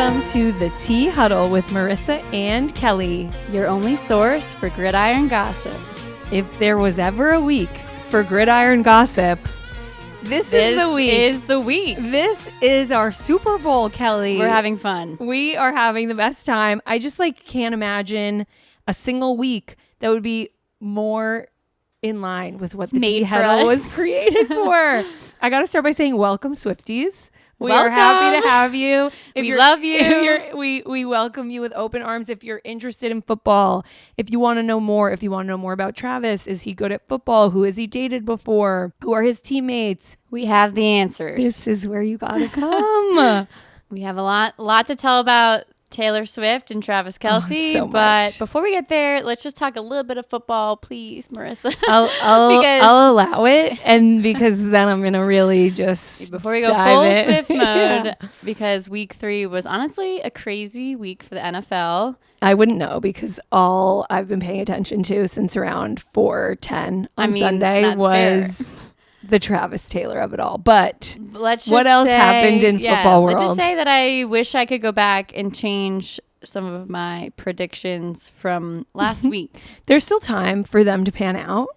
Welcome to the Tea Huddle with Marisa and Kelly. Your only source for gridiron gossip. If there was ever a week for gridiron gossip, this is the week. This is the week. This is our Super Bowl, Kelly. We're having fun. We are having the best time. I just can't imagine a single week that would be more in line with what the Tea Huddle was created for. I got to start by saying welcome, Swifties. We are happy to have you. We love you. We welcome you with open arms. If you're interested in football, if you want to know more, about Travis, is he good at football? Who has he dated before? Who are his teammates? We have the answers. This is where you gotta come. We have a lot to tell about Taylor Swift and Travis Kelce, but before we get there, let's just talk a little bit of football, please, Marisa. I'll allow it, and because then I'm gonna really just before we go full Swift mode, because week 3 was honestly a crazy week for the NFL. I wouldn't know because all I've been paying attention to since around 4:10 on Sunday was fair. The Travis Taylor of it all. But what else happened in football world? Let's just say that I wish I could go back and change some of my predictions from last week. There's still time for them to pan out.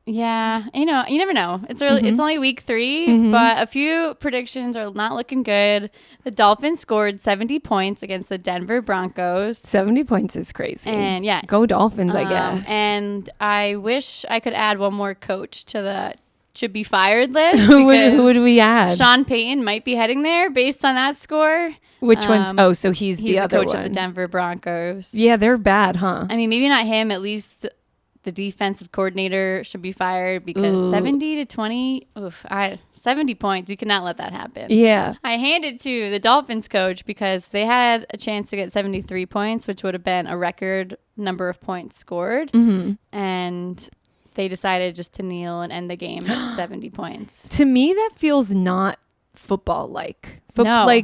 Yeah, you never know. It's early. It's only week 3, but a few predictions are not looking good. The Dolphins scored 70 points against the Denver Broncos. 70 points is crazy. And yeah, go Dolphins, I guess. And I wish I could add one more coach to the should be fired list. Who would we add? Sean Payton might be heading there based on that score. Which one's? Oh, so he's the other coach one. of the Denver Broncos. Yeah, they're bad, huh? I mean, maybe not him. At least the defensive coordinator should be fired because 70 to 20, 70 points. You cannot let that happen. Yeah. I hand it to the Dolphins coach because they had a chance to get 73 points, which would have been a record number of points scored. And they decided just to kneel and end the game at 70 points. To me, that feels not football-like. No.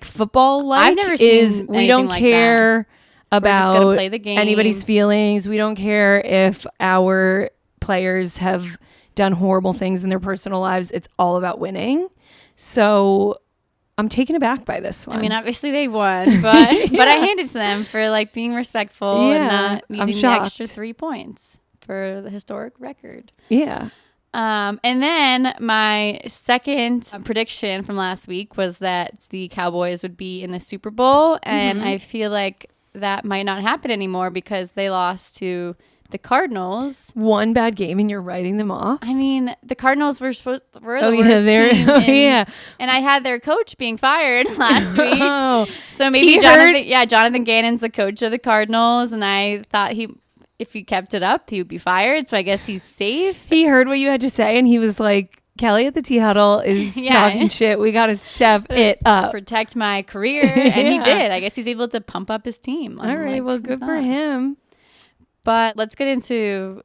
Football-like I've never seen we don't care about play the game. Anybody's feelings. We don't care if our players have done horrible things in their personal lives. It's all about winning. So I'm taken aback by this one. I mean, obviously they won, but but I hand it to them for being respectful and not needing the extra 3 points for the historic record. Yeah. And then my second prediction from last week was that the Cowboys would be in the Super Bowl. And I feel like that might not happen anymore because they lost to the Cardinals. One bad game and you're writing them off. I mean, the Cardinals were the worst team. And I had their coach being fired last week. So maybe Jonathan Gannon's the coach of the Cardinals. And I thought if he kept it up, he would be fired. So I guess he's safe. He heard what you had to say and he was like, Kelly at the Tea Huddle is talking shit. We got to step it up. Protect my career. And he did. I guess he's able to pump up his team. All right. Well, good for him. But let's get into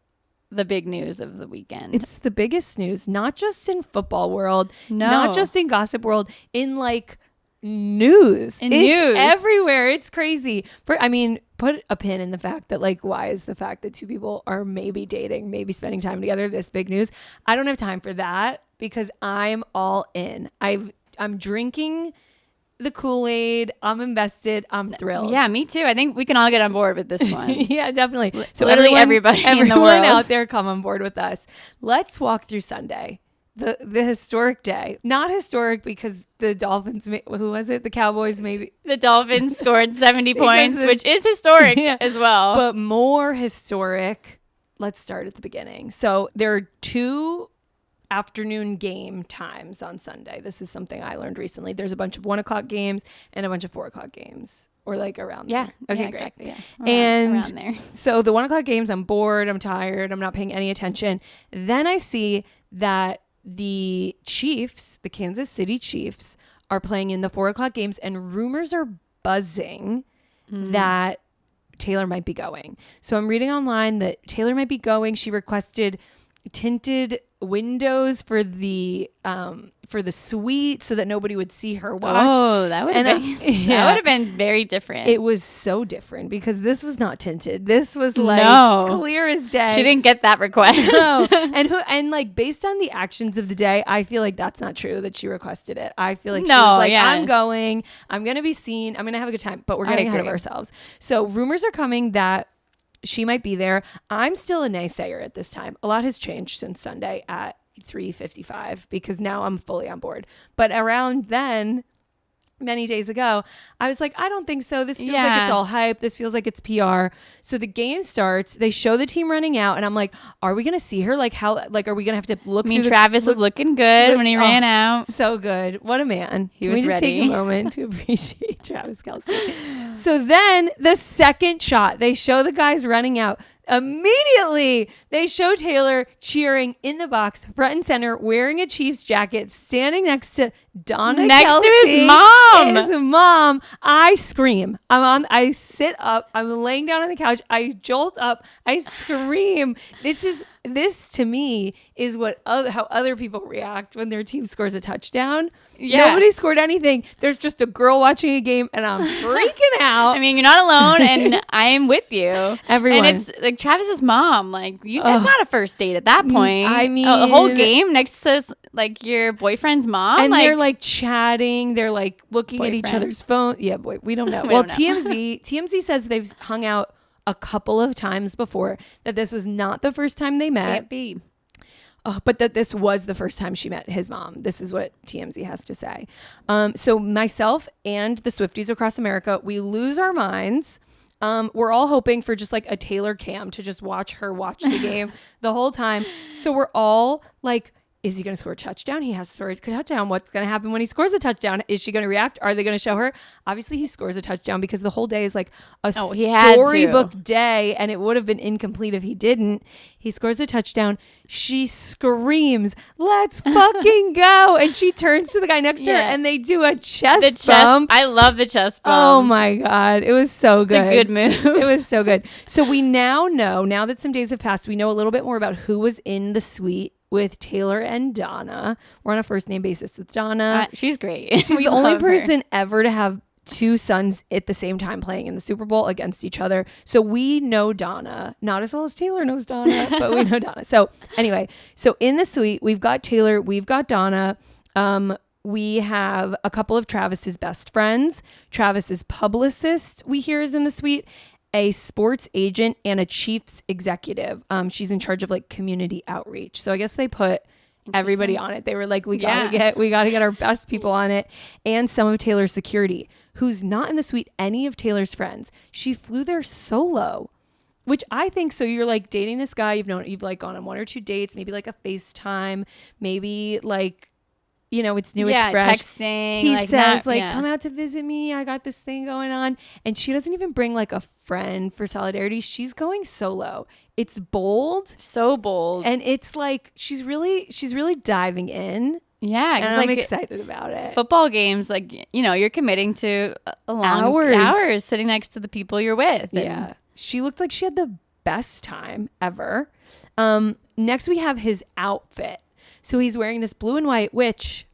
the big news of the weekend. It's the biggest news, not just in football world, not just in gossip world, in news. News everywhere. It's crazy. Put a pin in the fact that why is the fact that two people are maybe dating, maybe spending time together this big news? I don't have time for that because I'm all in. I'm drinking the Kool-Aid. I'm invested. I'm thrilled. Yeah, me too. I think we can all get on board with this one. Yeah, definitely. So everybody in the world out there, come on board with us. Let's walk through Sunday. The historic day. Not historic because the Dolphins, who was it? The Cowboys maybe. The Dolphins scored 70 points, which is historic as well. But more historic, let's start at the beginning. So there are 2 afternoon game times on Sunday. This is something I learned recently. There's a bunch of 1:00 games and a bunch of 4:00 games. Or around there. Okay, great. Exactly, yeah. Around there. So the 1:00 games, I'm bored, I'm tired, I'm not paying any attention. Then I see that the Chiefs, the Kansas City Chiefs, are playing in the 4:00 games, and rumors are buzzing that Taylor might be going. So I'm reading online that Taylor might be going. She requested tinted windows for the suite so that nobody would see her watch. Oh, that would have been very different. It was so different because this was not tinted. This was like clear as day. She didn't get that request. No. And like based on the actions of the day, I feel like that's not true that she requested it. I feel like she was like, I'm going to be seen. I'm going to have a good time, but we're getting ahead of ourselves. So rumors are coming that she might be there. I'm still a naysayer at this time. A lot has changed since Sunday at 3:55 because now I'm fully on board. But around then, many days ago, I was like, I don't think so. This feels like it's all hype. This feels like it's PR. So the game starts. They show the team running out, and I'm like, are we gonna see her? Like how? Like are we gonna have to look? Travis was looking good when he ran out. So good. What a man. He was ready. Just take a moment to appreciate Travis Kelce. So then the second shot, they show the guys running out. Immediately, they show Taylor cheering in the box, front and center, wearing a Chiefs jacket, standing next to Donna Kelce, to his mom. His mom. I scream. I sit up. I'm laying down on the couch. I jolt up. I scream. This to me is how other people react when their team scores a touchdown. Yeah. Nobody scored anything. There's just a girl watching a game and I'm freaking out. I mean, you're not alone and I am with you. Everyone. And it's like Travis's mom. Like, that's not a first date at that point. I mean, a whole game next to like your boyfriend's mom. And they're like chatting. They're like looking at each other's phone. Yeah, boy, we don't know. TMZ says they've hung out a couple of times before, that this was not the first time they met. Can't be. But that this was the first time she met his mom. This is what TMZ has to say. So myself and the Swifties across America, we lose our minds. We're all hoping for just like a Taylor cam to just watch the game the whole time. So we're all like, is he going to score a touchdown? He has to score a touchdown. What's going to happen when he scores a touchdown? Is she going to react? Are they going to show her? Obviously, he scores a touchdown because the whole day is like a storybook day, and it would have been incomplete if he didn't. He scores a touchdown. She screams, "Let's fucking go!" And she turns to the guy next to her, and they do a chest bump. I love the chest bump. Oh my God. It was so good. It's a good move. It was so good. So we now know, now that some days have passed, we know a little bit more about who was in the suite with Taylor and Donna. We're on a first name basis with Donna. She's great. She's the only person ever to have two sons at the same time playing in the Super Bowl against each other. So we know Donna, not as well as Taylor knows Donna, but we know Donna. So anyway, so in the suite, we've got Taylor, we've got Donna. We have a couple of Travis's best friends. Travis's publicist, we hear, is in the suite. A sports agent and a Chiefs executive. She's in charge of like community outreach. So I guess they put everybody on it. They were like, we gotta get our best people on it. And some of Taylor's security, who's not in the suite any of Taylor's friends. She flew there solo, which I think, so you're like dating this guy you've like gone on one or two dates, maybe like a FaceTime, maybe like, you know, it's new, it's fresh. Texting. He says come out to visit me. I got this thing going on. And she doesn't even bring like a friend for solidarity. She's going solo. It's bold. So bold. And it's like, she's really diving in. Yeah. And I'm excited about it. Football games, like, you know, you're committing to a long hours sitting next to the people you're with. Yeah. She looked like she had the best time ever. Next we have his outfit. So he's wearing this blue and white, which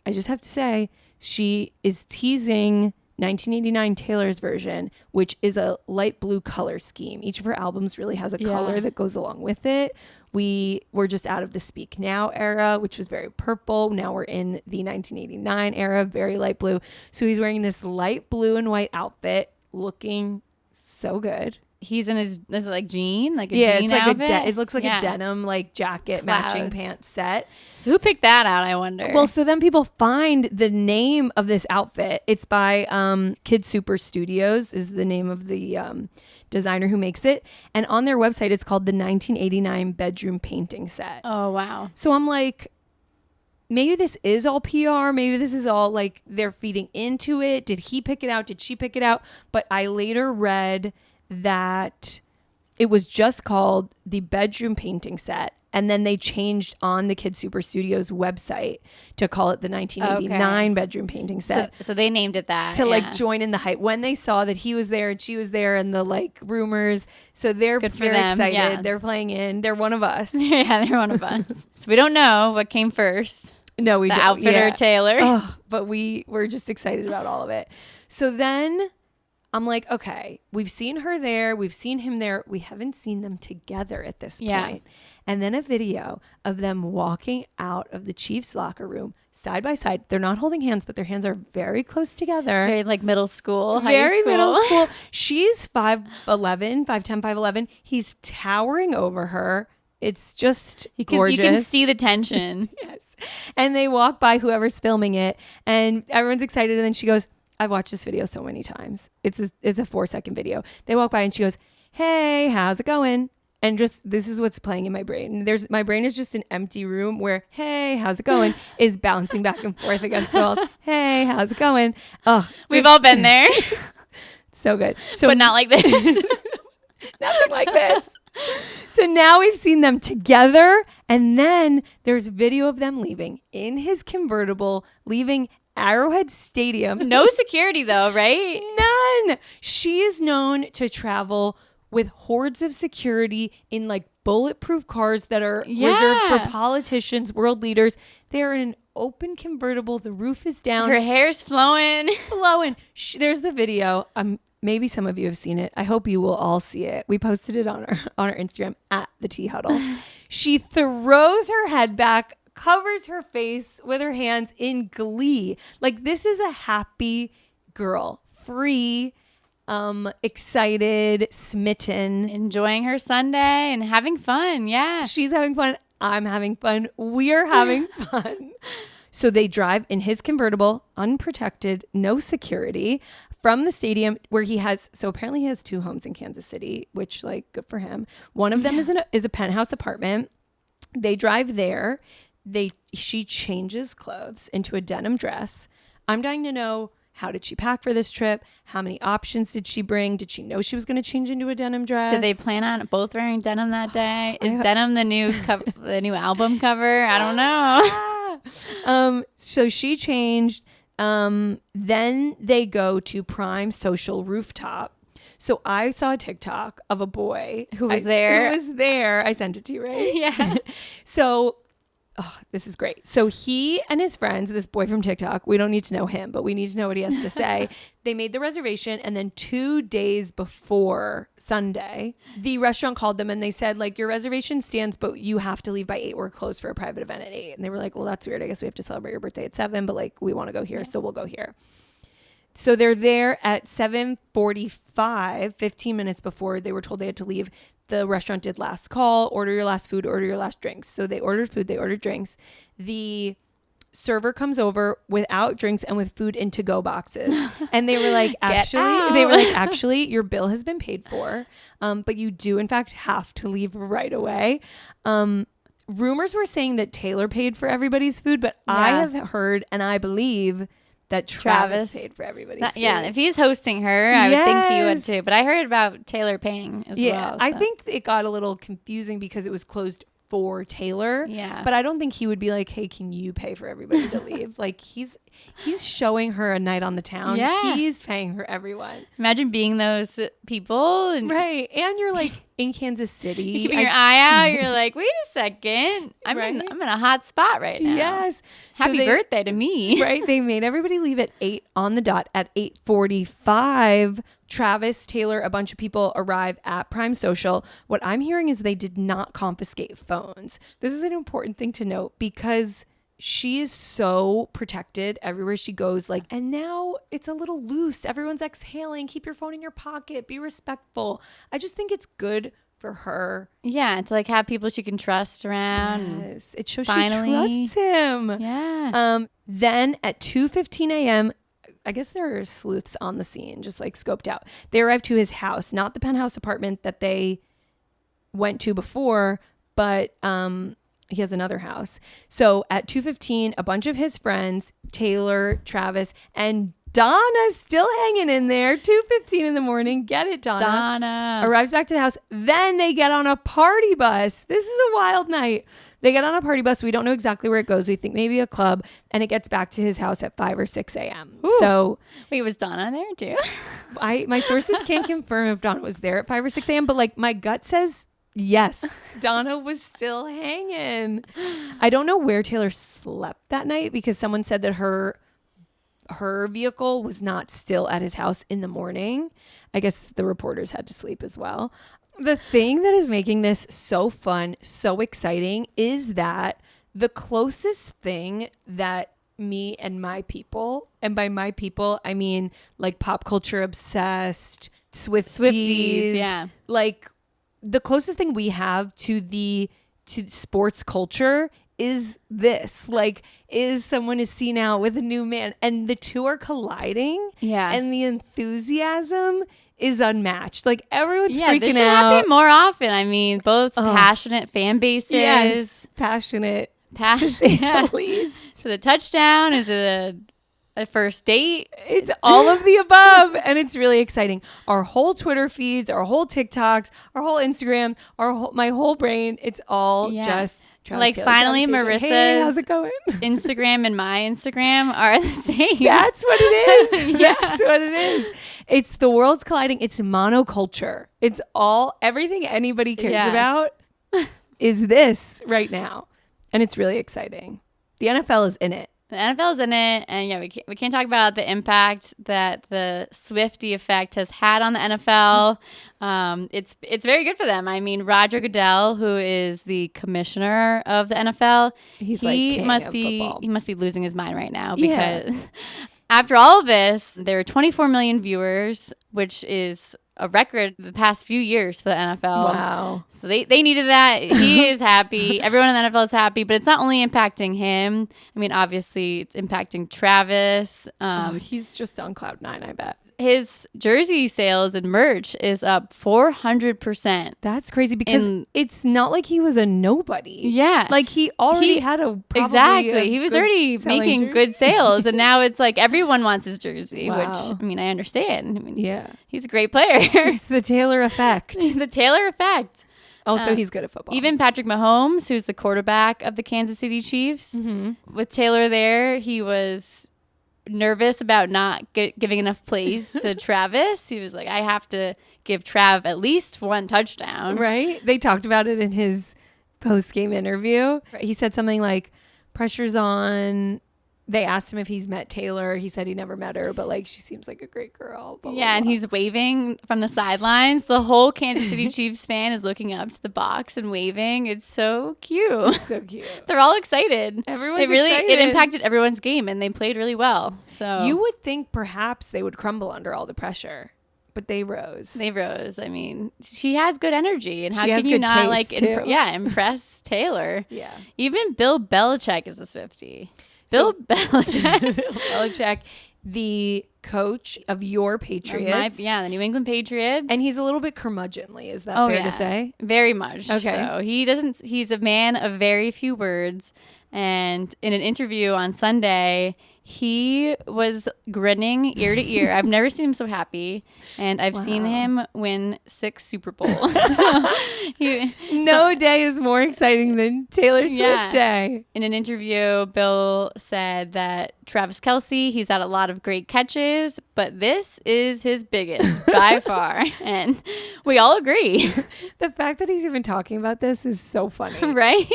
I just have to say, she is teasing 1989 Taylor's version, which is a light blue color scheme. Each of her albums really has a color that goes along with it. We were just out of the Speak Now era, which was very purple. Now we're in the 1989 era, very light blue. So he's wearing this light blue and white outfit, looking so good. He's in his, is it like jean? Like a jean outfit? It looks like a denim like jacket matching pants set. So who picked that out, I wonder? Well, so then people find the name of this outfit. It's by Kid Super Studios is the name of the designer who makes it. And on their website, it's called the 1989 Bedroom Painting Set. Oh, wow. So I'm like, maybe this is all PR. Maybe this is all like they're feeding into it. Did he pick it out? Did she pick it out? But I later read that it was just called the Bedroom Painting Set. And then they changed on the Kid Super Studios website to call it the 1989 bedroom painting set. So they named it that. To like join in the hype when they saw that he was there and she was there and the like rumors. So they're very excited. Yeah. They're playing in. They're one of us. Yeah, they're one of us. So we don't know what came first. No, we don't. The outfitter, Taylor. Oh, but we're just excited about all of it. So then I'm like, okay, we've seen her there. We've seen him there. We haven't seen them together at this point. And then a video of them walking out of the Chiefs locker room side by side. They're not holding hands, but their hands are very close together. Very like middle school, very middle school. She's 5'11", 5'10", 5'11". He's towering over her. It's just gorgeous. You can see the tension. Yes. And they walk by whoever's filming it and everyone's excited. And then she goes, I've watched this video so many times. It's a 4-second video. They walk by and she goes, hey, how's it going? And just, this is what's playing in my brain. My brain is just an empty room where, hey, how's it going? is bouncing back and forth against the walls. Hey, how's it going? Oh, we've all been there. So good. So, but not like this. Nothing like this. So now we've seen them together. And then there's video of them leaving in his convertible, leaving Arrowhead Stadium. No security though, right? None. She is known to travel with hordes of security in like bulletproof cars that are reserved for politicians, world leaders. They're in an open convertible. The roof is down. Her hair's flowing. There's the video. Maybe some of you have seen it. I hope you will all see it. We posted it on our Instagram at the Tea Huddle. She throws her head back, covers her face with her hands in glee. Like, this is a happy girl, free, excited, smitten, enjoying her Sunday and having fun. Yeah, she's having fun. I'm having fun. We're having fun. So they drive in his convertible, unprotected, no security, from the stadium where apparently he has 2 homes in Kansas City, which, like, good for him. One of them is a penthouse apartment. They drive there. She changes clothes into a denim dress. I'm dying to know, how did she pack for this trip? How many options did she bring? Did she know she was going to change into a denim dress? Did they plan on both wearing denim that day? Is denim the new the new album cover? I don't know. So she changed. Then they go to Prime Social Rooftop. So I saw a TikTok of a boy who was there. I sent it to you, right? Yeah. So, this is great. So he and his friends, this boy from TikTok, we don't need to know him, but we need to know what he has to say. They made the reservation, and then 2 days before Sunday, the restaurant called them and they said, like, your reservation stands, but you have to leave by 8. We're closed for a private event at 8. And they were like, well, that's weird. I guess we have to celebrate your birthday at 7, but like, we want to go here, so we'll go here. So they're there at 7:45, 15 minutes before they were told they had to leave. The restaurant did last call, order your last food, order your last drinks. So they ordered food, they ordered drinks. The server comes over without drinks and with food in to-go boxes. And they were like, actually, your bill has been paid for. But you do, in fact, have to leave right away. Rumors were saying that Taylor paid for everybody's food, but I have heard, and I believe, that Travis paid for everybody's food. Yeah, if he's hosting her, I would think he would too. But I heard about Taylor paying as well. Yeah, I think it got a little confusing because it was closed for Taylor. Yeah. But I don't think he would be like, hey, can you pay for everybody to leave? Like, he's showing her a night on the town. Yeah. He's paying for everyone. Imagine being those people. Right. And you're like in Kansas City. You're keeping your eye out. You're like, wait a second. I'm in a hot spot right now. Yes. Happy birthday to me. Right. They made everybody leave at 8 on the dot. At 8:45, Travis, Taylor, a bunch of people arrive at Prime Social. What I'm hearing is they did not confiscate phones. This is an important thing to note because she is so protected everywhere she goes. Like, and now it's a little loose. Everyone's exhaling. Keep your phone in your pocket. Be respectful. I just think it's good for her. Yeah, to like have people she can trust around. Yes, it shows she trusts him. Yeah. Then at 2:15 a.m., I guess there are sleuths on the scene, just like scoped out. They arrive to his house, not the penthouse apartment that they went to before, but he has another house. So at 2:15, a bunch of his friends, Taylor, Travis, and Donna's still hanging in there. 2:15 in the morning. Get it, Donna. Donna arrives back to the house. Then they get on a party bus. This is a wild night. They get on a party bus. We don't know exactly where it goes. We think maybe a club, and it gets back to his house at 5 or 6 a.m. Ooh. So wait, was Donna there too? My sources can't confirm if Donna was there at 5 or 6 a.m., but like my gut says yes, Donna was still hanging. I don't know where Taylor slept that night because someone said that her vehicle was not still at his house in the morning. I guess the reporters had to sleep as well. The thing that is making this so fun, so exciting, is that the closest thing that me and my people, and by my people, I mean like pop culture obsessed, Swifties, yeah. Like the closest thing we have to sports culture is this, like, is someone is seen out with a new man, and the two are colliding. Yeah. And the enthusiasm is unmatched. Like everyone's freaking out. This should happen more often. I mean, both passionate fan bases. Yes, passionate. To say the least. So the touchdown, is it a first date? It's all of the above, and it's really exciting. Our whole Twitter feeds, our whole TikToks, our whole Instagram, my whole brain, it's all just Travis like Taylor, finally Travis Marissa's hey, how's it going? Instagram and my Instagram are the same. That's what it is. That's what it is. It's the world's colliding. It's monoculture. It's everything anybody cares about is this right now. And it's really exciting. The NFL is in it. The NFL is in it, and we can't talk about the impact that the Swiftie effect has had on the NFL. It's very good for them. I mean, Roger Goodell, who is the commissioner of the NFL, he must be losing his mind right now because after all of this, there are 24 million viewers, which is a record the past few years for the NFL. Wow. So they needed that. He is happy. Everyone in the NFL is happy, but it's not only impacting him. I mean, obviously, it's impacting Travis. He's just on cloud nine, I bet. His jersey sales and merch is up 400%. That's crazy because it's not like he was a nobody. Yeah. Like he already had he was already making good sales, and now it's like everyone wants his jersey, which, I mean, I understand. I mean, he's a great player. It's the Taylor effect. The Taylor effect. Also, he's good at football. Even Patrick Mahomes, who's the quarterback of the Kansas City Chiefs, with Taylor there, he was nervous about not giving enough plays to Travis. He was like, I have to give Trav at least one touchdown. Right? They talked about it in his post-game interview. He said something like, pressure's on. They asked him if he's met Taylor. He said he never met her, but like she seems like a great girl. Blah, blah, blah. And he's waving from the sidelines. The whole Kansas City Chiefs fan is looking up to the box and waving. It's so cute. So cute. They're all excited. Everyone's excited. It excited. Impacted everyone's game, and they played really well. So you would think perhaps they would crumble under all the pressure, but they rose. I mean, she has good energy, and how can you not like impress Taylor? Yeah. Even Bill Belichick is a Swiftie. Bill Belichick, the coach of your Patriots. The New England Patriots. And he's a little bit curmudgeonly. Is that fair to say? Very much. Okay. So he's a man of very few words. And in an interview on Sunday, he was grinning ear to ear. I've never seen him so happy. And I've seen him win 6 Super Bowls. No day is more exciting than Taylor Swift Day. In an interview, Bill said that Travis Kelce, he's had a lot of great catches, but this is his biggest by far. And we all agree. The fact that he's even talking about this is so funny. Right?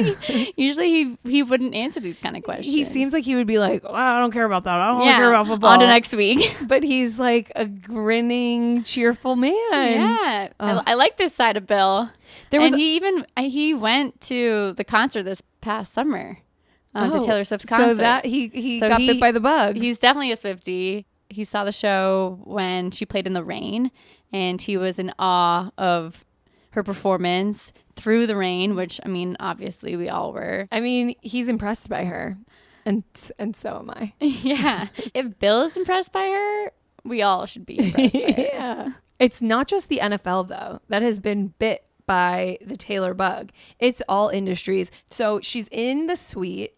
Usually he wouldn't answer these kind of questions. He seems like he would be like, I don't care about that. I don't care about football. On to next week. But he's like a grinning, cheerful man. Yeah. I like this side of Bill. He went to the concert this past summer. To Taylor Swift's concert. So that he got bit by the bug. He's definitely a Swiftie. He saw the show when she played in the rain, and he was in awe of her performance through the rain, which, I mean, obviously we all were. I mean, he's impressed by her, and so am I. Yeah. If Bill is impressed by her, we all should be impressed by her. Yeah. It's not just the NFL, though, that has been bit by the Taylor bug. It's all industries. So she's in the suite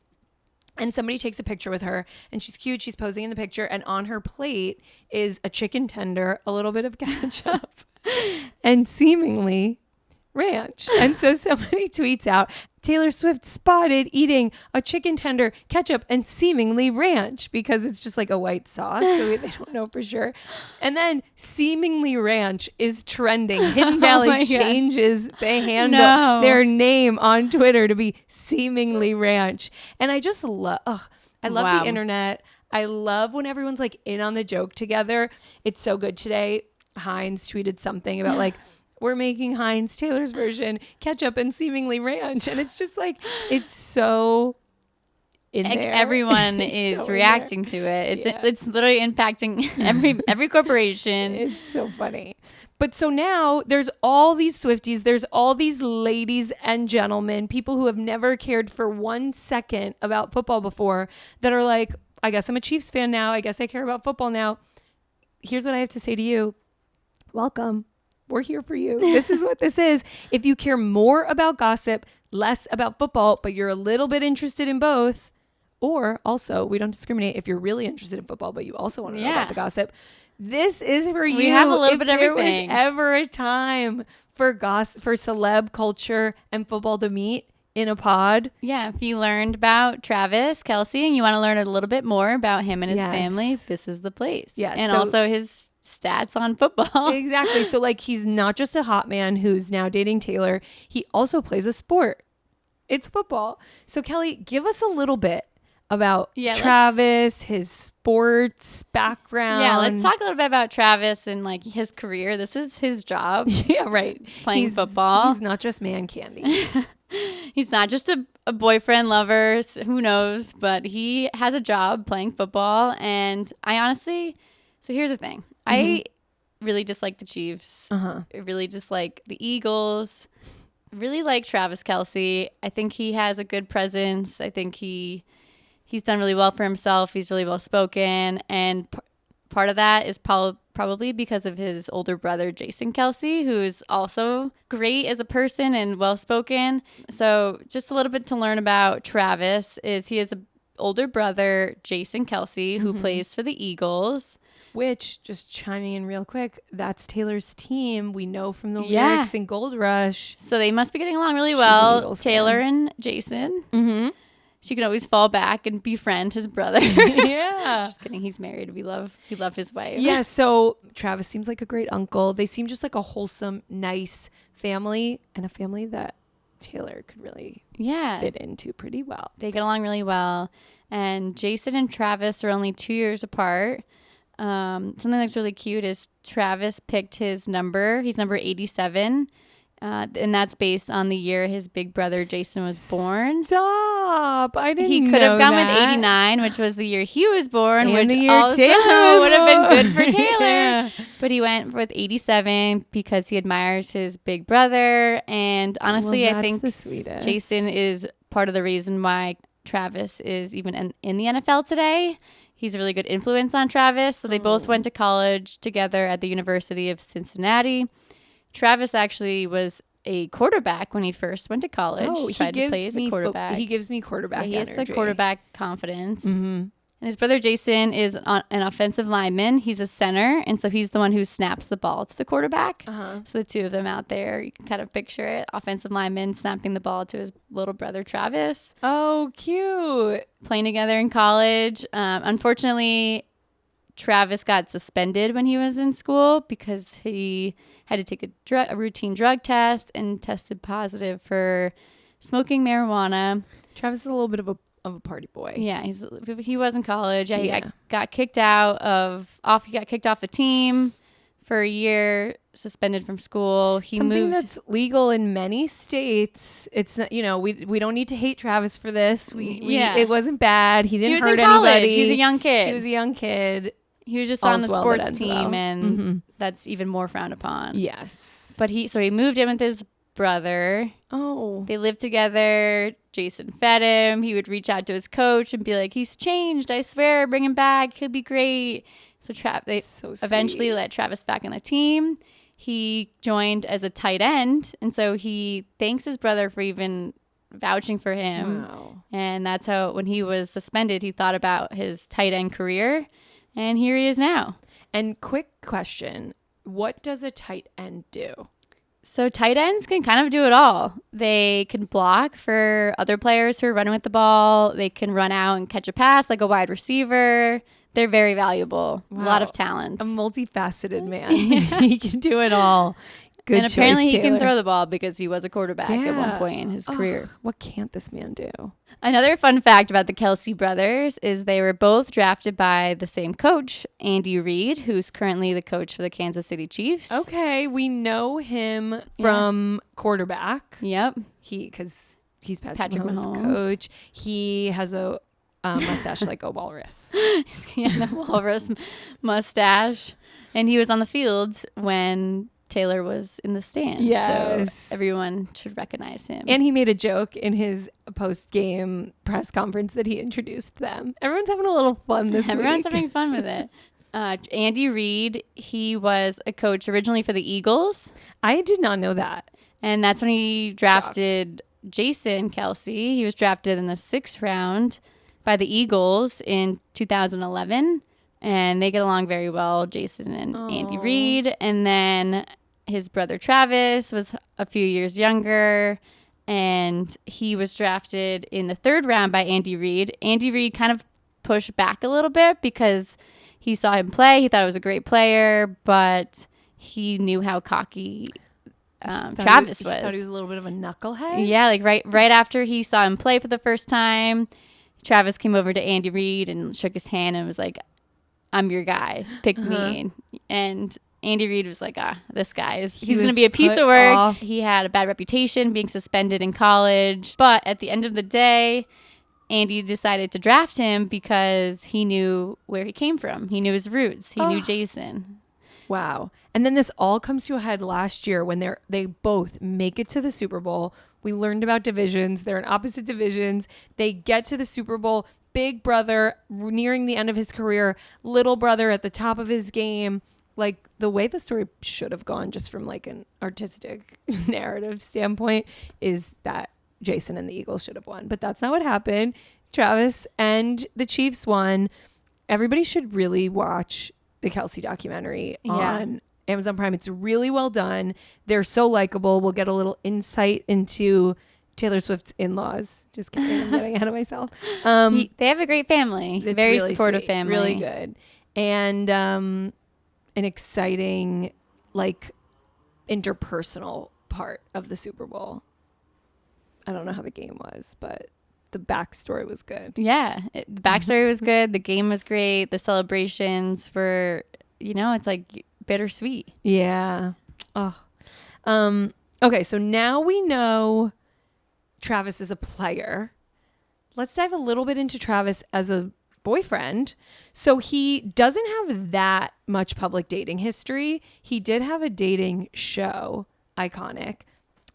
And somebody takes a picture with her, and she's cute. She's posing in the picture, and on her plate is a chicken tender, a little bit of ketchup, and seemingly ranch. And so somebody tweets out, Taylor Swift spotted eating a chicken tender, ketchup, and seemingly ranch, because it's just like a white sauce, so they don't know for sure. And then seemingly ranch is trending. Hidden Valley changes their name on Twitter to be seemingly ranch. And I just love the internet. I love when everyone's like in on the joke together. It's so good. Today, Heinz tweeted something about like, we're making Heinz Taylor's version, ketchup and seemingly ranch. And it's just like, it's so in there. Everyone is so reacting to it. It's literally impacting every corporation. It's so funny. But so now there's all these Swifties, there's all these ladies and gentlemen, people who have never cared for 1 second about football before, that are like, I guess I'm a Chiefs fan now. I guess I care about football now. Here's what I have to say to you. Welcome. We're here for you. This is what this is. If you care more about gossip, less about football, but you're a little bit interested in both, or also, we don't discriminate, if you're really interested in football, but you also want to know about the gossip, this is for you. We have a little bit of everything. If there was ever a time for celeb culture and football to meet in a pod. Yeah, if you learned about Travis Kelce and you want to learn a little bit more about him and his family, this is the place. Yes. And also his stats on football. Exactly. So like, he's not just a hot man who's now dating Taylor. He also plays a sport. It's football. So Kelly, give us a little bit about Travis, his sports background. Yeah, let's talk a little bit about Travis and like his career. This is his job. Yeah, right. Playing football. He's not just man candy. He's not just a boyfriend, lover, who knows, but he has a job playing football. And I honestly, so here's the thing. I really dislike the Chiefs. I really dislike the Eagles. Really like Travis Kelce. I think he has a good presence. I think he's done really well for himself. He's really well spoken. And part of that is probably because of his older brother, Jason Kelce, who is also great as a person and well spoken. So just a little bit to learn about Travis is he has an older brother, Jason Kelce, who plays for the Eagles. Which, just chiming in real quick, that's Taylor's team. We know from the lyrics in Gold Rush. So they must be getting along really well. Taylor and Jason. Mm-hmm. She can always fall back and befriend his brother. Yeah. Just kidding. He's married. We love his wife. Yeah. So Travis seems like a great uncle. They seem just like a wholesome, nice family, and a family that Taylor could really fit into pretty well. They get along really well. And Jason and Travis are only 2 years apart. Something that's really cute is Travis picked his number. He's number 87. And that's based on the year his big brother Jason was born. Stop! I didn't know He could have gone with 89, which was the year he was born, and which also would have been good for Taylor. But he went with 87 because he admires his big brother. And honestly, I think Jason is part of the reason why Travis is even in the NFL today. He's a really good influence on Travis. So they both went to college together at the University of Cincinnati. Travis actually was a quarterback when he first went to college. Oh, he tried to play as a quarterback. He gives me quarterback energy. He has a quarterback confidence. Mm-hmm. And his brother Jason is an offensive lineman. He's a center, and so he's the one who snaps the ball to the quarterback. So the two of them out there, you can kind of picture it. Offensive lineman snapping the ball to his little brother Travis. Oh, cute. Playing together in college. Unfortunately, Travis got suspended when he was in school because he had to take a routine drug test and tested positive for smoking marijuana. Travis is a little bit of a party boy. Yeah, he was in college. Yeah, he got kicked off the team for a year, suspended from school. Something that's legal in many states. It's not, we don't need to hate Travis for this. It wasn't bad. He didn't hurt anybody. He was a young kid. He was just on the sports team, and that's even more frowned upon. Yes. But he moved in with his brother. Oh. They lived together. Jason fed him. He would reach out to his coach and be like, he's changed. I swear, bring him back. He'll be great. So they eventually let Travis back on the team. He joined as a tight end. And so he thanks his brother for even vouching for him. Wow. And that's how, when he was suspended, he thought about his tight end career. And here he is now. And quick question, what does a tight end do? So tight ends can kind of do it all. They can block for other players who are running with the ball. They can run out and catch a pass like a wide receiver. They're very valuable. Wow. A lot of talents. A multifaceted man. He can do it all. Good and apparently choice, he Taylor. can throw the ball because he was a quarterback at one point in his career. What can't this man do? Another fun fact about the Kelce brothers is they were both drafted by the same coach, Andy Reid, who's currently the coach for the Kansas City Chiefs. Okay, we know him from quarterback. Yep. Because he's Patrick Mahomes' coach. He has a mustache like a walrus. He had the walrus mustache. And he was on the field when Taylor was in the stands. Yes. So everyone should recognize him. And he made a joke in his post-game press conference that he introduced them. Everyone's having a little fun this week. Everyone's having fun with it. Andy Reid, he was a coach originally for the Eagles. I did not know that. And that's when he drafted Jason Kelce. He was drafted in the 6th round by the Eagles in 2011. And they get along very well, Jason and Andy Reid. And then his brother Travis was a few years younger, and he was drafted in the 3rd round by Andy Reid. Andy Reid kind of pushed back a little bit because he saw him play. He thought he was a great player, but he knew how cocky Travis was. He thought he was a little bit of a knucklehead? Yeah, like right after he saw him play for the first time, Travis came over to Andy Reid and shook his hand and was like, "I'm your guy. Pick me." And Andy Reid was like, this guy he's going to be a piece of work. Off. He had a bad reputation being suspended in college. But at the end of the day, Andy decided to draft him because he knew where he came from. He knew his roots. He knew Jason. Wow. And then this all comes to a head last year when they both make it to the Super Bowl. We learned about divisions. They're in opposite divisions. They get to the Super Bowl. Big brother nearing the end of his career, little brother at the top of his game. Like the way the story should have gone just from like an artistic narrative standpoint is that Jason and the Eagles should have won. But that's not what happened. Travis and the Chiefs won. Everybody should really watch the Kelce documentary on Amazon Prime. It's really well done. They're so likable. We'll get a little insight into Taylor Swift's in-laws. Just kidding. I'm getting ahead of myself. They have a great family. Very really supportive sweet, family. Really good. And an exciting, like, interpersonal part of the Super Bowl. I don't know how the game was, but the backstory was good. Yeah. The backstory was good. The game was great. The celebrations were, it's like bittersweet. Yeah. Oh. Okay, so now we know Travis is a player. Let's dive a little bit into Travis as a boyfriend. So he doesn't have that much public dating history. He did have a dating show, iconic.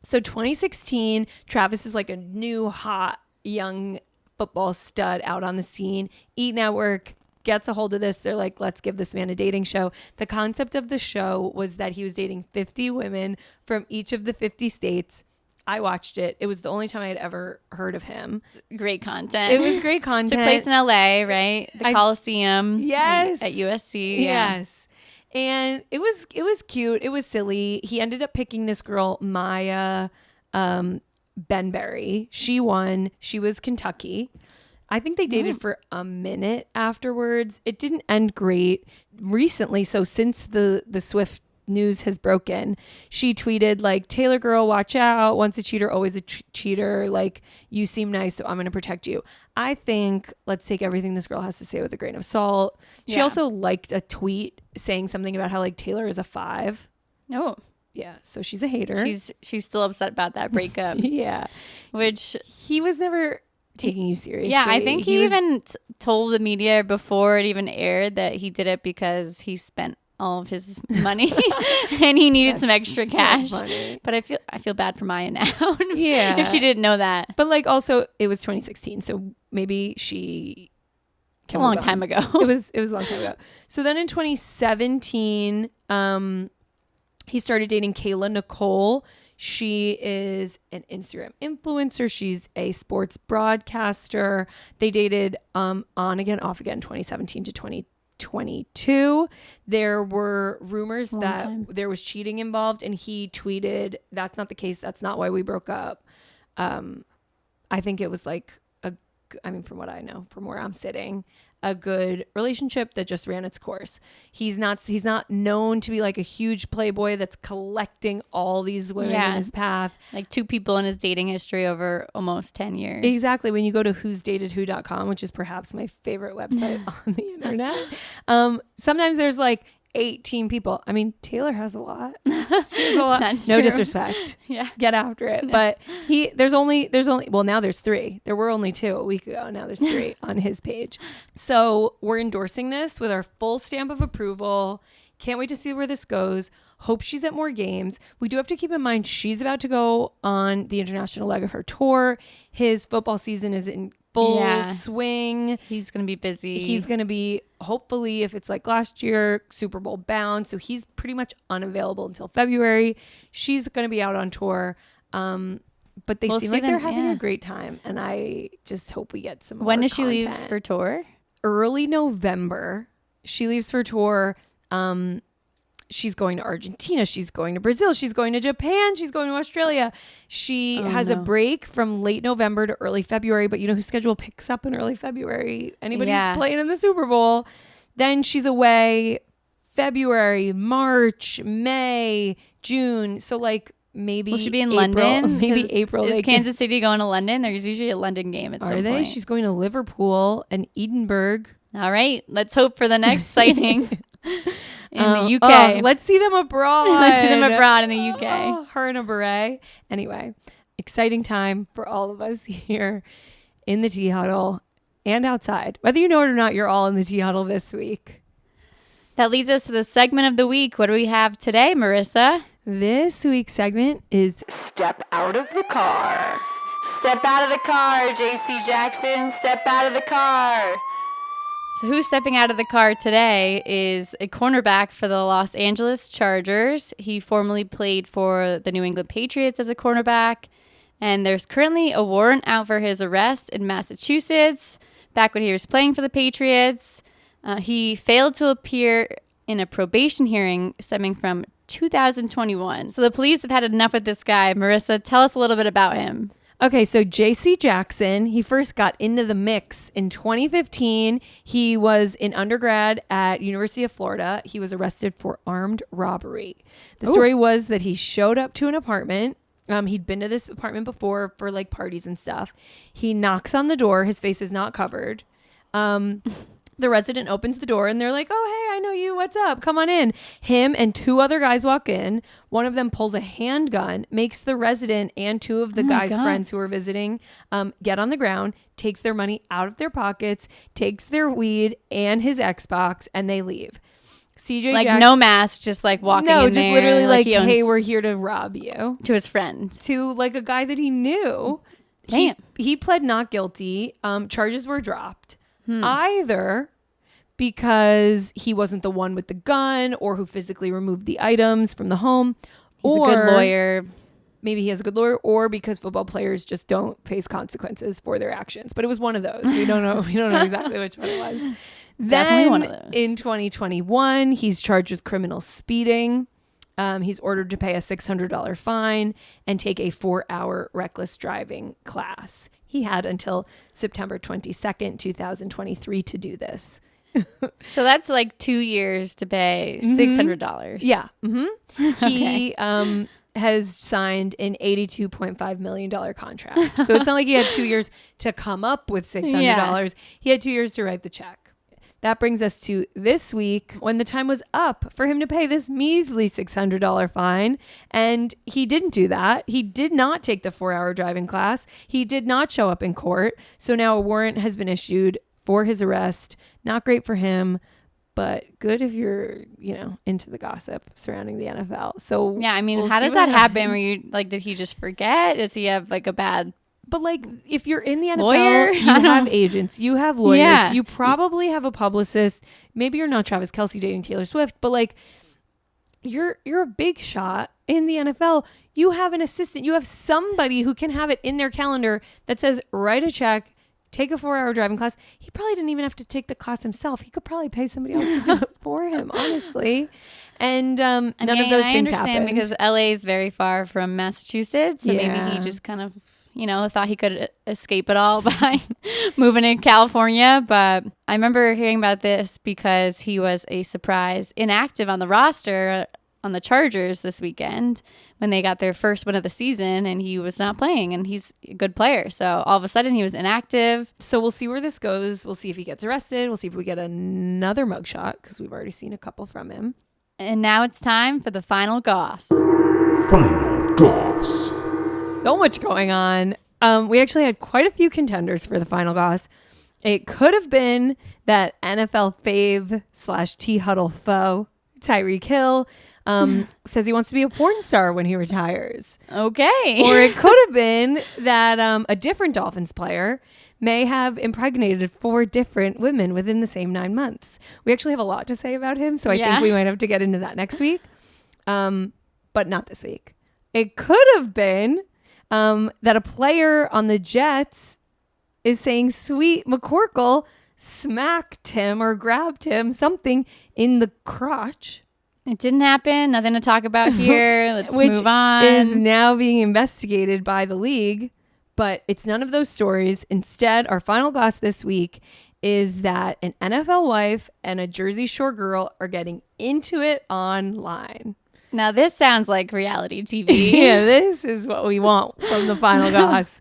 So 2016, Travis is like a new hot young football stud out on the scene. E! Network gets a hold of this. They're like, let's give this man a dating show. The concept of the show was that he was dating 50 women from each of the 50 states. I watched it. It was the only time I had ever heard of him. Great content. It was great content. Took place in LA, right? The Coliseum. Yes. At USC. Yeah. Yes. And it was cute. It was silly. He ended up picking this girl, Maya Benberry. She won. She was Kentucky. I think they dated for a minute afterwards. It didn't end great recently. So since the Swift news has broken, she tweeted like, "Taylor girl, watch out. Once a cheater, always a cheater. Like, you seem nice, so I'm going to protect you." I think let's take everything this girl has to say with a grain of salt. She also liked a tweet saying something about how like Taylor is a 5. Oh. Yeah, so she's a hater. She's still upset about that breakup. Yeah. Which he was never taking you seriously. Yeah, I think he even told the media before it even aired that he did it because he spent all of his money and he needed some extra cash. Funny. But I feel bad for Maya now. Yeah. If she didn't know that. But like also it was 2016, so maybe she a long time ago. It was a long time ago. So then in 2017, he started dating Kayla Nicole. She is an Instagram influencer. She's a sports broadcaster. They dated on again, off again, 2017 to 2022. There were rumors that there was cheating involved, and he tweeted, "That's not the case. That's not why we broke up." I think it was like from what I know, from where I'm sitting, a good relationship that just ran its course. He's not known to be like a huge playboy that's collecting all these women in his path. Like 2 people in his dating history over almost 10 years. Exactly. When you go to who'sdatedwho.com, which is perhaps my favorite website on the internet, sometimes there's like 18 people. I mean, Taylor has a lot. She has a lot. That's no true. disrespect. Yeah. Get after it. No. But there's only, well, now there's 3. There were only 2 a week ago. Now there's 3 on his page. So we're endorsing this with our full stamp of approval. Can't wait to see where this goes. Hope she's at more games. We do have to keep in mind she's about to go on the international leg of her tour. His football season is in full swing. He's going to be busy. He's going to be, hopefully, if it's like last year, Super Bowl bound. So he's pretty much unavailable until February. She's going to be out on tour. But they seem like they're having a great time. And I just hope we get some more When does she content. leave for tour? Early November. She leaves for tour. She's going to Argentina. She's going to Brazil. She's going to Japan. She's going to Australia. She has a break from late November to early February. But you know whose schedule picks up in early February? Anybody who's playing in the Super Bowl. Then she's away February, March, May, June. So like maybe will she be in London? Maybe April. Is Kansas City going to London? There's usually a London game at some point. Are they? She's going to Liverpool and Edinburgh. All right. Let's hope for the next sighting. In the UK. Let's see them abroad. Let's see them abroad in the UK. Her in a beret. Anyway, exciting time for all of us here in the tea huddle and outside. Whether you know it or not, you're all in the tea huddle this week. That leads us to the segment of the week. What do we have today, Marissa? This week's segment is Step Out of the Car. Step out of the car, JC Jackson. Step out of the car. So who's stepping out of the car today is a cornerback for the Los Angeles Chargers. He formerly played for the New England Patriots as a cornerback. And there's currently a warrant out for his arrest in Massachusetts. Back when he was playing for the Patriots, he failed to appear in a probation hearing stemming from 2021. So the police have had enough with this guy. Marissa, tell us a little bit about him. Okay, so JC Jackson, he first got into the mix in 2015. He was an undergrad at University of Florida. He was arrested for armed robbery. The story was that he showed up to an apartment. He'd been to this apartment before for like parties and stuff. He knocks on the door. His face is not covered. The resident opens the door and they're like, "Oh, hey, I know you. What's up? Come on in." Him and 2 other guys walk in. One of them pulls a handgun, makes the resident and 2 of the guys' friends who are visiting get on the ground, takes their money out of their pockets, takes their weed and his Xbox, and they leave. CJ like Jackson, no mask, just like walking in there. No, just literally like hey, we're here to rob you. To his friend. To like a guy that he knew. Damn. He pled not guilty. Charges were dropped. Either because he wasn't the one with the gun or who physically removed the items from the home. He's a good lawyer. Maybe he has a good lawyer, or because football players just don't face consequences for their actions. But it was one of those. We don't know. We don't know exactly which one it was. Definitely then one of those. In 2021, he's charged with criminal speeding. He's ordered to pay a $600 fine and take a 4-hour reckless driving class. He had until September 22nd, 2023 to do this. So that's like 2 years to pay $600. Yeah. He has signed an $82.5 million contract. So it's not like he had 2 years to come up with $600. Yeah. He had 2 years to write the check. That brings us to this week when the time was up for him to pay this measly $600 fine. And he didn't do that. He did not take the 4-hour driving class. He did not show up in court. So now a warrant has been issued for his arrest. Not great for him, but good if you're, into the gossip surrounding the NFL. So yeah, I mean, how does that happen? Were you like, did he just forget? Does he have like a bad... But like, if you're in the NFL, lawyer? You have agents, you have lawyers, you probably have a publicist. Maybe you're not Travis Kelce dating Taylor Swift, but like, you're a big shot in the NFL. You have an assistant. You have somebody who can have it in their calendar that says, write a check, take a 4-hour driving class. He probably didn't even have to take the class himself. He could probably pay somebody else to do it for him, honestly. And none of those things happened. I understand because LA is very far from Massachusetts. So maybe he just kind of, thought he could escape it all by moving to California. But I remember hearing about this because he was a surprise inactive on the roster on the Chargers this weekend when they got their first win of the season, and he was not playing, and he's a good player. So all of a sudden he was inactive. So we'll see where this goes. We'll see if he gets arrested. We'll see if we get another mugshot because we've already seen a couple from him. And now it's time for the final goss. Final goss. So much going on. We actually had quite a few contenders for the final goss. It could have been that NFL fave / T Huddle foe, Tyreek Hill, says he wants to be a porn star when he retires. Okay. Or it could have been that a different Dolphins player may have impregnated 4 different women within the same 9 months. We actually have a lot to say about him, so I think we might have to get into that next week, but not this week. It could have been that a player on the Jets is saying Sweet McCorkle smacked him or grabbed him something in the crotch. It didn't happen. Nothing to talk about here. Let's move on. Which is now being investigated by the league, but it's none of those stories. Instead, our final goss this week is that an NFL wife and a Jersey Shore girl are getting into it online. Now, this sounds like reality TV. Yeah, this is what we want from the final goss.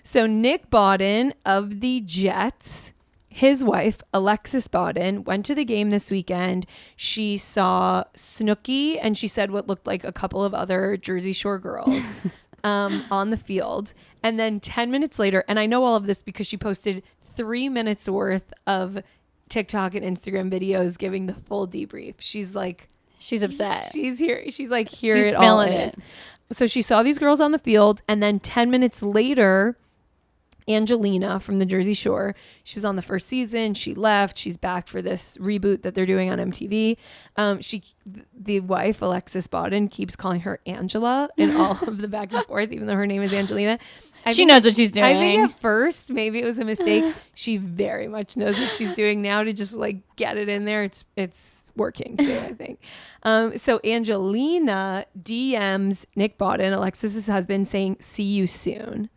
So Nick Bawden of the Jets, his wife, Alexis Bawden, went to the game this weekend. She saw Snooki and she said what looked like a couple of other Jersey Shore girls on the field. And then 10 minutes later, and I know all of this because she posted 3 minutes worth of TikTok and Instagram videos giving the full debrief. She's like... She's upset. She's here. She's like, here it all is. So she saw these girls on the field, and then 10 minutes later, Angelina from the Jersey Shore, she was on the first season. She left. She's back for this reboot that they're doing on MTV. The wife, Alexis Bawden, keeps calling her Angela in all of the back and forth, even though her name is Angelina. She knows what she's doing. I think at first, maybe it was a mistake. She very much knows what she's doing now to just like get it in there. It's working too, I think. So Angelina DMs Nick Bawden, Alexis's husband, saying, "See you soon."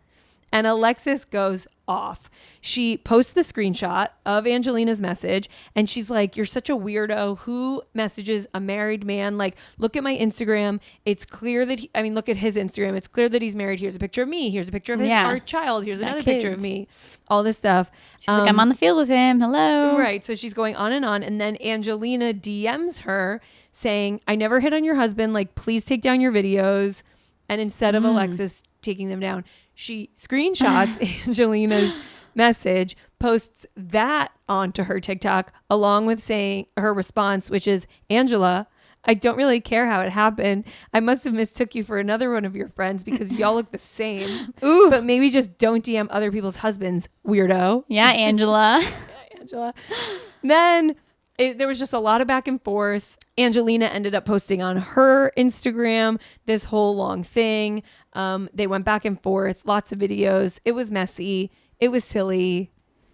And Alexis goes off. She posts the screenshot of Angelina's message and she's like, "You're such a weirdo. Who messages a married man? Like, look at my Instagram. It's clear that look at his Instagram. It's clear that he's married. Here's a picture of me. Here's a picture of our child. Here's another picture of me." All this stuff. She's like, "I'm on the field with him. Hello." Right. So she's going on. And then Angelina DMs her saying, "I never hit on your husband. Like, please take down your videos." And instead of Alexis taking them down, she screenshots Angelina's message, posts that onto her TikTok, along with saying her response, which is, "Angela, I don't really care how it happened. I must have mistook you for another one of your friends because y'all look the same. Ooh. But maybe just don't DM other people's husbands, weirdo." Yeah, Angela. Yeah, Angela. Then there was just a lot of back and forth. Angelina ended up posting on her Instagram this whole long thing. They went back and forth, lots of videos. It was messy. It was silly.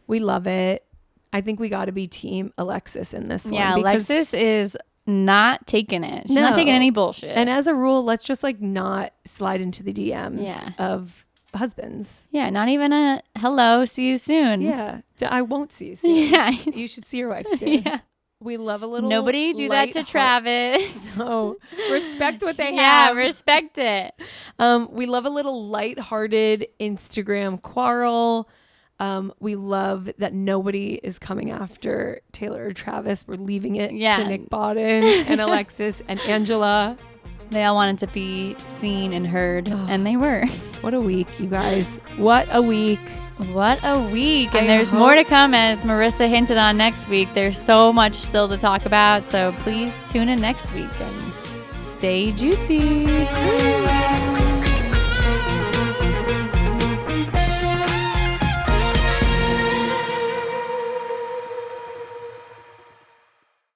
We love it. I think we got to be team Alexis in this one. Yeah, Alexis is not taking it. She's not taking any bullshit. And as a rule, let's just like not slide into the DMs of husbands. Yeah, not even a hello, see you soon. Yeah, I won't see you soon. Yeah. You should see your wife soon. Yeah. We love a little Nobody do that to Travis. No. Respect what they Yeah, have. respect it. We love a little lighthearted Instagram quarrel. We love that nobody is coming after Taylor or Travis. We're leaving it to Nick Bawden and Alexis and Angela. They all wanted to be seen and heard, and they were. What a week, you guys. What a week. What a week. And there's more to come, as Marissa hinted on next week. There's so much still to talk about. So please tune in next week and stay juicy.